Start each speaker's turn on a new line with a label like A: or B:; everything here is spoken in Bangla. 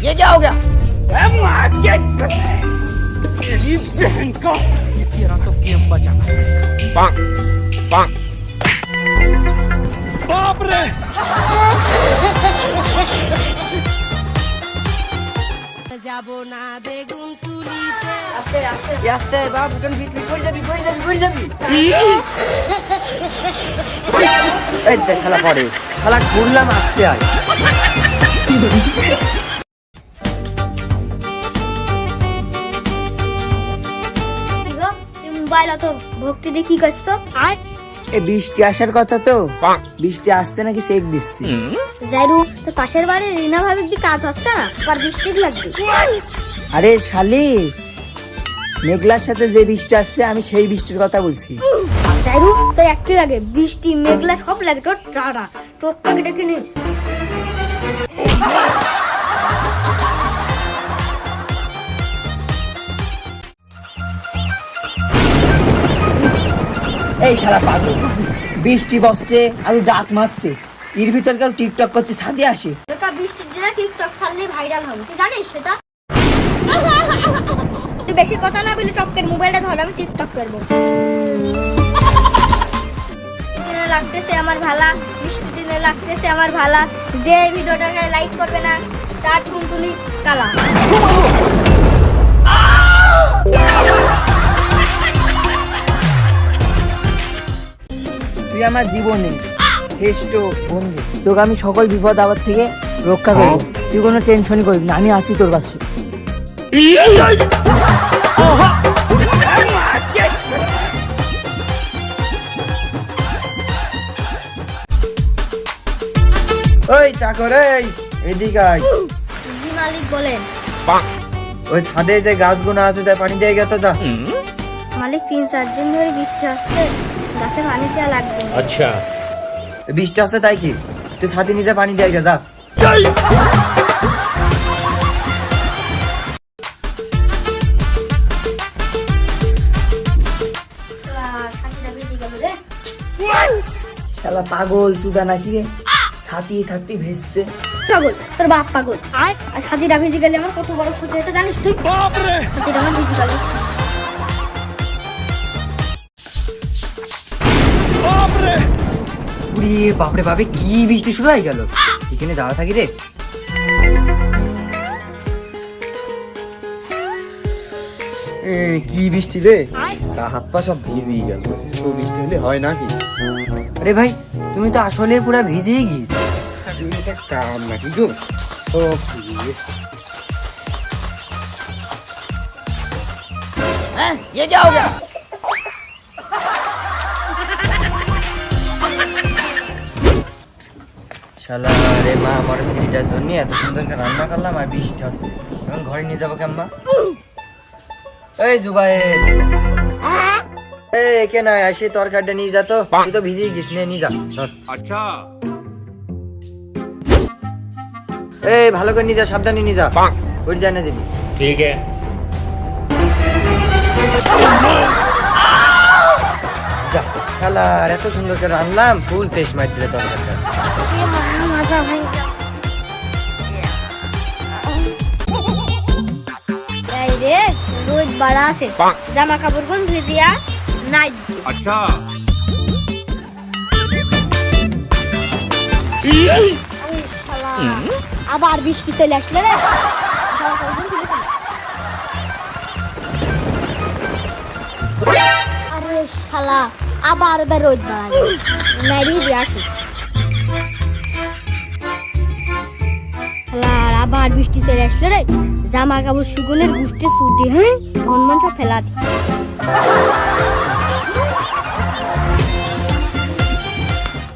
A: ये क्या हो गया? तेरा तो गेम बचा। बाप रे!
B: যাবো না বেগুন তুলিতে।
C: আস্তে আস্তে আস্তে বাবু কেন পিছলি পড়ে যাবি এই দে শালা পড়ে শালা ঘুরলাম আসতে আয়
B: মোবাইল অত ভক্তি দিয়ে কি করছো?
C: এই বৃষ্টি আসার কথা তো বৃষ্টি আসতে নাকি চেক দিচ্ছি
B: যাইরু তো পাশের বাড়ি রিনা ভাবিক দি কাজ হচ্ছে না আর বৃষ্টি লাগবে।
C: আরে শালি মেঘলার সাথে যে বৃষ্টি আসছে আমি সেই বৃষ্টির কথা বলছি
B: যাইরু তোর একটি লাগে বৃষ্টি মেঘলা সব লাগে তোর চারা তোর কাকে ডেকে নে।
C: এই শালা পাগল বৃষ্টি বসছে আর ডাক মারছে এর ভিতর কেউ টিকটক করতে ছাদে আসে
B: এটা বৃষ্টির দিনে টিকটক ছাড়লে ভাইরাল হবে তুই জানিস সেটা? তুই বেশি কথা না বলে টপকের মোবাইলটা ধর আমি টিকটক করবো। দিনে লাগতেছে আমার ভালা বৃষ্টির দিনে লাগতেছে আমার ভালা যে ভিডিওটাকে লাইক করবে না তার টুনটুনি কালা।
C: তুই আমার জীবনে শ্রেষ্ঠ বন্ধু তোকে আমি সকল বিপদ আপদ থেকে রক্ষা করবো তুই কোনো টেনশনই করবি না আমি আছি তোর কাছে ওই চাকর এই এদিকে আয়
B: জি মালিক বলেন।
C: ওই ছাদে যে গাছগুলো আছে তাই পানি দিয়ে গেতো যা
B: মালিক 3-4 দিন ধরে বৃষ্টি আসছে গাছে পানি দেওয়া লাগবে।
A: अच्छा
C: বৃষ্টি আসছে তাই কি তুই ছাদে নিজে পানি দিয়ে গে যা শালা পাগল চুদা নাকি রে ছাতি থাকতে ভেসছে
B: পাগল তোর বাপ পাগল আর সাজিরা ভিজে গেলে আমার কত বড় ক্ষতি হতো জানিস তুই?
A: बाप रे!
B: সাজিরা আমার ভিজে গেল।
A: बाप रे!
C: পুরি বাপরে বাপে কি বৃষ্টি শুরু হয়ে গেল এখানে যাওয়া থাকি রে কি বৃষ্টি রে হাত পা সব ভিজে গেল তো বৃষ্টি হলে হয় নাকি আরে ভাই তুমি তো আসলে পুরো ভিজেই গিয়েছো কাম নাকি গো ও
A: ये क्या हो गया?
C: শালা রে মা আমার ছেলেটার জন্য এত সুন্দর করে রান্না করলাম আর বৃষ্টি হচ্ছে এখন ঘরে নিয়ে যাবো কেমন এই জুবাইর এই কে না আসে তরকারিটা নিয়ে যা তো তুই তো ভিজে গিস নিয়ে যা
A: अच्छा
C: এই ভালো করে নিয়ে যা সাবধানে নিয়ে যা ওই যায় না দিবি
A: ठीक है
C: যা শালা আর এত সুন্দর করে রান্নাম ফুল টেস্ট মার দিলে তরকারিটা
B: মজা ভাই এই রে রোদ বাড়া আছে জামা কাপড় কোন ভিজিয়া নাইট
A: अच्छा
B: আবার বৃষ্টি চলে আসলে রে আরে শালা আবার ওদের রোদ বাড়াবে নাইরি দিয়ে আসি শালা আর আবার বৃষ্টি চলে আসলে রে জামা কাপড় শুকনের গুষ্টি সুটি হ্যাঁ মন মন সব ফেলা দি